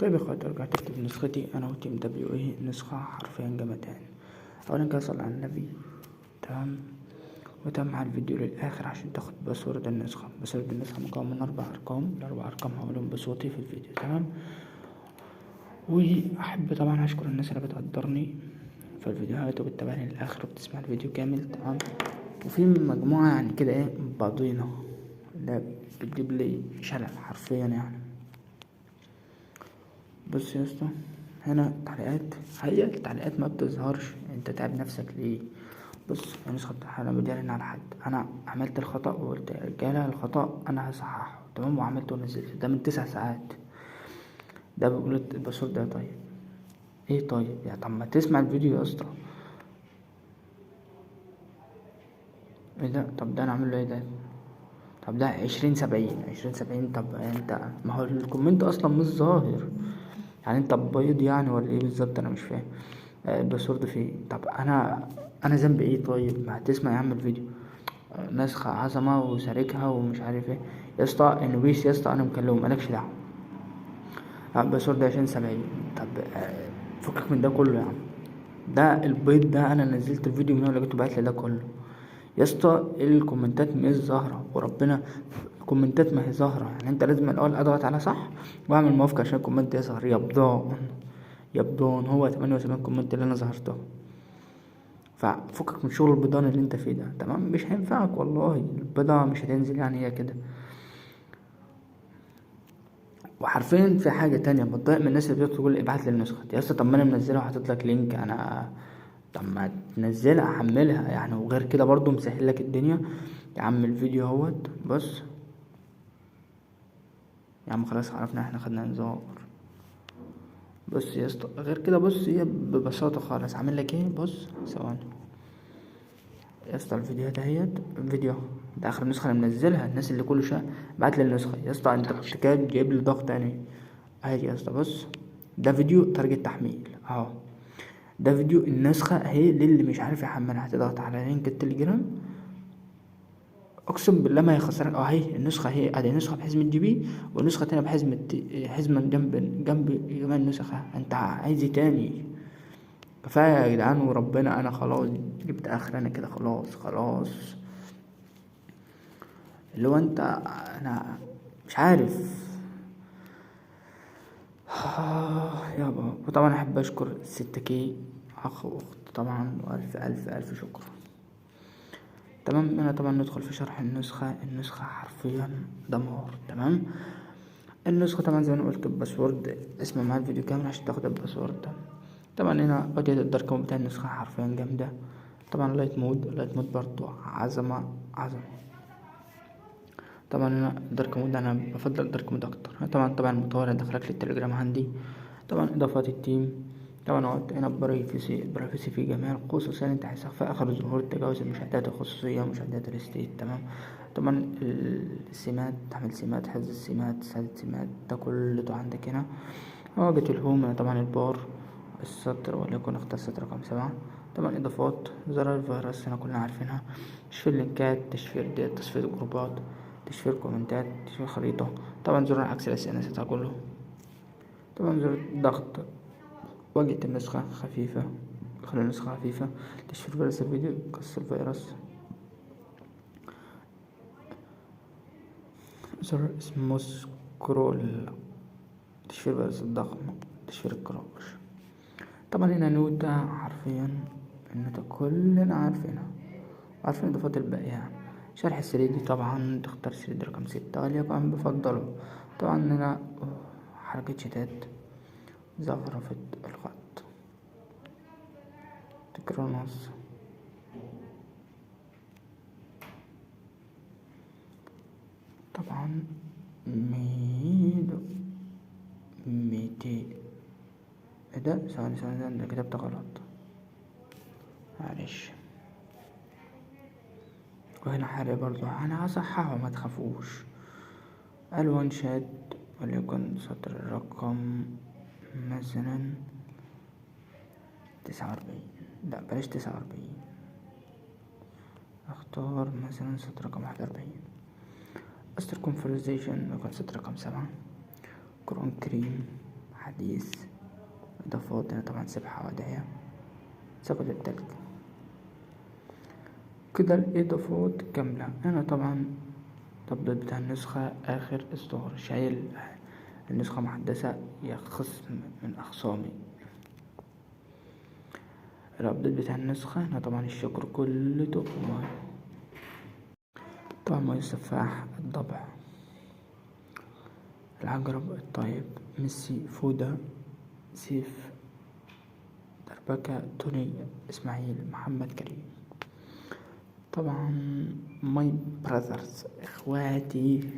طيب يا اخواتي، رجعت اكتب نسختي انا وتيم دبليو ايه، نسخة حرفيا جمدان. اولا كده صلي على النبي. تمام. وتابع الفيديو للاخر عشان تاخد باسورد النسخة. باسورد النسخة مكون من 4 ارقام، الاربع ارقام هقولهم بصوتي في الفيديو. تمام. واحب طبعا اشكر الناس اللي بتقدرني في الفيديوهات وبتتابعني للاخر وبتسمع الفيديو كامل. تمام. وفي مجموعة يعني كده ايه بعضينا اللي بتجيب لي شلل حرفيا يعني. بص يا اسطى، هنا تعليقات، هي التعليقات ما بتظهرش، انت تعب نفسك ليه؟ بص يا نسخة، انا بديرن على حد، انا عملت الخطأ وقلت يا رجالة الخطأ انا هصححه. تمام. وعملته ونزلته، ده من 9 ساعات. ده بيقول الباسورد ده. طيب ايه؟ طيب يعني طب ما تسمع الفيديو يا اسطى. ايه ده؟ طب ده انا اعمل له ايه ده؟ طب ده 20/70. طب انت ما هو الكومنت اصلا مش ظاهر، يعني انت بيض يعني ولا ايه بالظبط؟ انا مش فاهم. الباسورد فين؟ طب انا ذنبي ايه؟ طيب ما هتسمع يا عم الفيديو. نسخة عظمة وساركها ومش عارف ايه. يا اسطى انوبيس يا اسطى، انا مكلمه مالكش دعوة. الباسورد 20/70. طب فكك من ده كله يا عم. ده البيض ده انا نزلت الفيديو من اللي لقيته بعت لي ده كله. يا اسطى الكومنتات مش ظاهرة وربنا، الكومنتات ما هي ظاهرة. يعني انت لازم الاول اضغط على صح واعمل موافقة عشان الكومنت يظهر. يبدون هو 78 كومنت اللي انا ظهرته. ففكك من شغل البيضان اللي انت فيه ده. تمام. مش هينفعك والله، البيضة مش هتنزل يعني، هي كده. وحرفيا في حاجة تانية بتضايق من الناس اللي بتقول ابعت لي النسخة يا اسطى. طب ما انا منزلها وحاطط لك لينك انا. طب ما تنزلها احملها يعني. وغير كده برضو مسهل لك الدنيا يا عم. الفيديو اهوت. بص يا عم خلاص عرفنا احنا خدنا انذار. بص يا اسطى غير كده، بص هي ببساطة خالص عامل لك ايه. بص ثواني يا اسطى، الفيديو دهيت فيديو ده اخر نسخة انا منزلها. الناس اللي كل شوية بعت لي النسخة يا اسطى، انت كنت كده جايب لي ضغط يعني. اهي يا اسطى بص، ده فيديو تارجت تحميل اهو. ده فيديو النسخة اهي، للي مش عارف يحملها هتضغط على لينك التليجرام. اقسم بالله ما هيخسرك. اهي النسخة اهي، ادي نسخة بحزمة GB ونسخة تانية حزمة جنب جميع النسخة. انت عايز ايه تاني؟ كفاية يا جدعان وربنا. انا خلاص جبت اخر انا كده، خلاص. اللي هو انت، انا مش عارف. يابا. وطبعا احب اشكر الست كي اخ واخت طبعا، والف الف الف شكر. تمام. انا طبعا ندخل في شرح النسخة حرفيا دمار. تمام. النسخة طبعا زي ما قلت باسورد، اسمع معايا الفيديو كامل عشان تاخد الباسورد ده. طبعا هنا قضية الدارك مود بتاع النسخة حرفيا جامدة. طبعا لايت مود برضو عظمة. طبعا هنا الدارك مود انا بفضل الدارك مود اكتر. طبعا المطور هيدخلك للتليجرام عندي. طبعا اضافات التيم. طبعا اقعد هنا برايفسي في جميع الخصوصية اللي انت عايزها في اخر ظهور تجاوز المشاهدات الخصوصية ومشاهدات الستيت. تمام. طبعا السمات، تحمل سمات، حفظ السمات، سادة سمات، ده كله عندك هنا. واجهة الهوم طبعا البار، السطر وليكن اختار سطر رقم 7. طبعا اضافات زرار الفيروس هنا كلنا عارفينها. تشفير لينكات، تشفير ديت، تصفية جروبات، تشفير كومنتات، تشفير خريطة. طبعا زرار عكس الSNS كله. طبعا زر ضغط، واجهة النسخة خفيفة، خلي النسخة خفيفة. تشفير فيروس الفيديو، قص الفيروس. زر اسمه سكرول، تشفير فيروس الضغط، تشفير الكراش. طبعا هنا نوتة، حرفيا النوتة كلنا عارفين اضافات الباقية. شرح السريدي طبعا تختار سريد رقم 6 وليكن بفضله. طبعا هنا حركة شتات، زخرفة الخط، تكرار نص. طبعا ميتين. ايه ده؟ ثواني انا كتبت غلط معلش. وهنا حالي برضو انا هصححه ما تخافوش. الوان شات وليكن سطر الرقم مثلا 49. لا بلاش 49، اختار مثلا سطر رقم 41. استر كونفرزيشن يكون سطر رقم 7. قرآن كريم حديث، اضافات هنا طبعا سبحة وادعية، ثقل التلج. كده الاضافات كاملة. هنا طبعا التبديل بتاع النسخة اخر اصدار، شايل النسخة محدثة يا خصم من اخصامي. الابديت بتاع النسخة هنا طبعا الشكر كله طبعا ماء السفاح، الضبع، العقرب، الطيب، ميسي، فودة، سيف، دربكة، توني، اسماعيل، محمد كريم. طبعا ماي براذرز، اخواتي.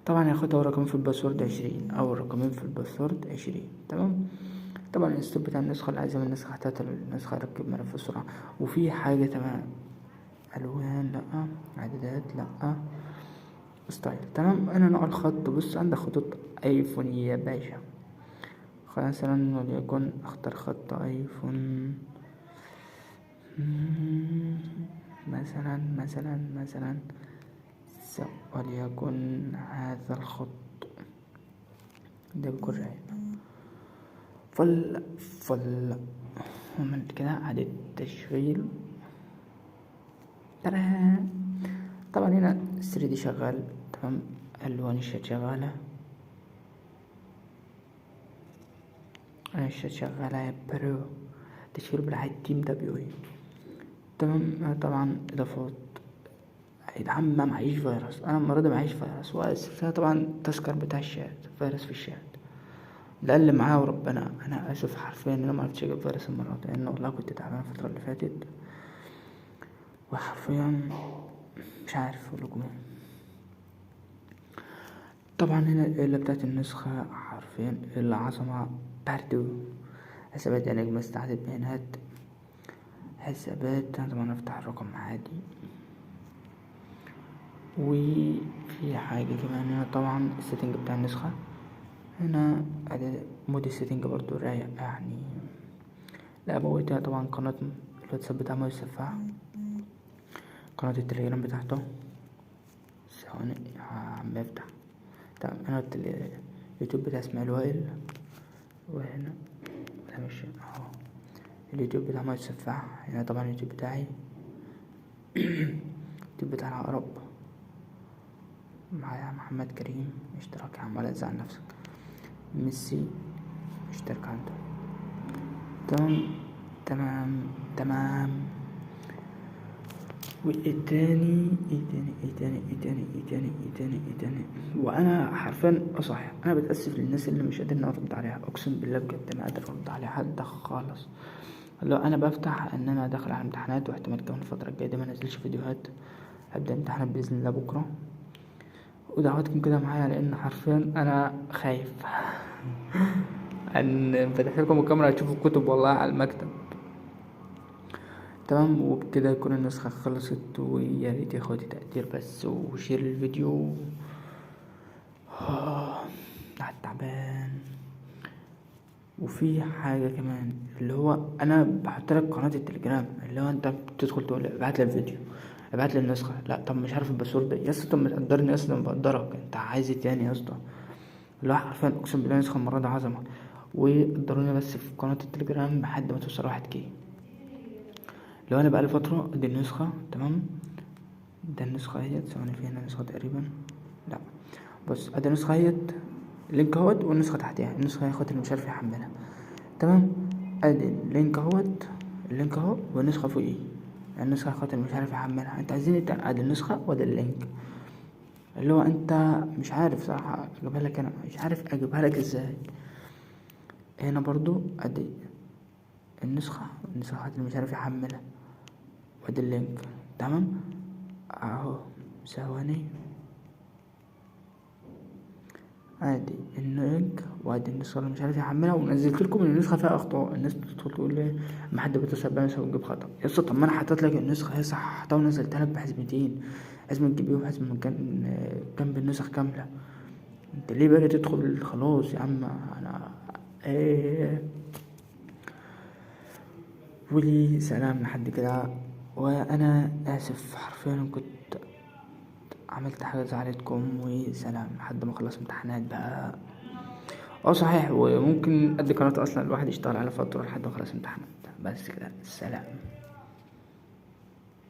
طبعا ياخد اول رقمين في الباسورد 20، اول رقمين في الباسورد 20. تمام. طبعا الاسلوب بتاع النسخة اللي عايزة من النسخة هتعطل النسخة، يركب ملف السرعة. وفي حاجة تمام، الوان لأ، اعدادات لأ، ستايل تمام. انا نوع الخط، بص عندك خطوط ايفون يا باشا. خلينا مثلا وليكن اختار خط ايفون، مثلا وليكن هذا الخط ده بيكون رايق. فل ومن كده عدد تشغيل. طبعا هنا 3D شغال تمام، الوان الشات شغالة، الشات شغالة يا برو. تشغيل بالعيد تيم WA تمام. طبعا اضافات، يتعمم معيش فيروس، انا المرة دي معيش فيروس واسف. طبعا تذكر بتاع الشات، فيروس في الشات ده اللي معاه وربنا. انا اسف حرفيا ان انا معرفتش اجيب فيروس المرة دي، لان والله كنت تعبان الفترة اللي فاتت وحرفيا مش عارف اقولكم ايه. طبعا هنا اللي بتاعت النسخة حرفيا العظمة باردو. حسابات يعني اجمع عدد بيانات، حسابات طبعا افتح الرقم عادي. وفي حاجة كمان هنا طبعا السيتنج بتاع النسخة، هنا مود السيتنج برضو رايق يعني. لا موتها طبعا قناة الواتساب بتاع ماي السفاح، قناة التليجرام بتاعته. ثواني عم بفتح. تمام. هنا اليوتيوب بتاع اسماعيل وائل، وهنا لا مش اهو اليوتيوب بتاع ماي السفاح. هنا طبعا اليوتيوب بتاعي اليوتيوب بتاع العقرب معايا محمد كريم، اشتراك يا عم ولا تزعل نفسك. ميسي اشترك عنده. تمام. والتاني ايه تاني. وانا حرفيا صح، انا بتاسف للناس اللي مش قادر ارد عليها، اقسم بالله بجد ما قادر ارد على حد خالص. لو انا بفتح ان انا داخل على امتحانات، واحتمال كمان الفتره الجايه دي ما انزلش فيديوهات، هبدا امتحانات باذن الله بكره. ودعواتكم كده معايا لان حرفيا انا خايف ان فتح لكم الكاميرا هتشوفوا الكتب والله على المكتب. تمام. وبكده يكون النسخة خلصت، ويا ريت يا اخواتي تقدير بس وشير الفيديو. قاعد تعبان. وفي حاجة كمان اللي هو انا بحط لك قناة التليجرام، اللي هو انت بتدخل تقول ابعت لي الفيديو، ابعت لي النسخة. لا طب مش عارف الباسورد يا اسطى، طب ما تقدرني يا اسطى، بقدرك انت عايز ايه تاني يا اسطى. لا حرفيا اقسم بالله نسخة المرة دي عظمة. وقدروني بس في قناة التليجرام لحد ما توصل 1K. لو انا بقالي فترة دي النسخة تمام. ده النسخة اهيت، ثواني في هنا نسخة تقريبا، لا بص ادي النسخة اهيت، اللينك اهوت والنسخة تحتها. النسخة اهوت اللي مش عارف يحملها تمام. ادي اللينك اهوت، اللينك اهو والنسخة فوقيه. النسخة اهوت اللي مش عارف يحملها. انت عايزين ادي النسخة وادي اللينك، اللي هو انت مش عارف صراحة اجيبها لك، انا مش عارف اجيبها لك ازاي. هنا برضو ادي النسخة اللي مش عارف يحملها وادي اللينك تمام اهو. ثواني ادي اللينك وادي النسخة اللي مش عارف يحملها. ونزلت لكم ان النسخة فيها اخطاء، الناس بتدخل تقول لي ما حد بيتصل بيا مثلا ويجيب خطأ. يا اسطى طب ما انا حطيت لك النسخة هي صححتها ونزلتها لك بحزمتين، حزمة جي بي وحزمة من جنب النسخ كاملة. انت ليه بقى تدخل خلاص يا عم انا ايه. ولي سلام لحد كده. وانا اسف حرفيا كنت عملت حاجة زعلتكم. وسلام لحد ما اخلص امتحانات بقى. اه صحيح، وممكن قد قناة اصلا الواحد يشتغل على فترة لحد ما خلاص امتحانات. بس كده، السلام.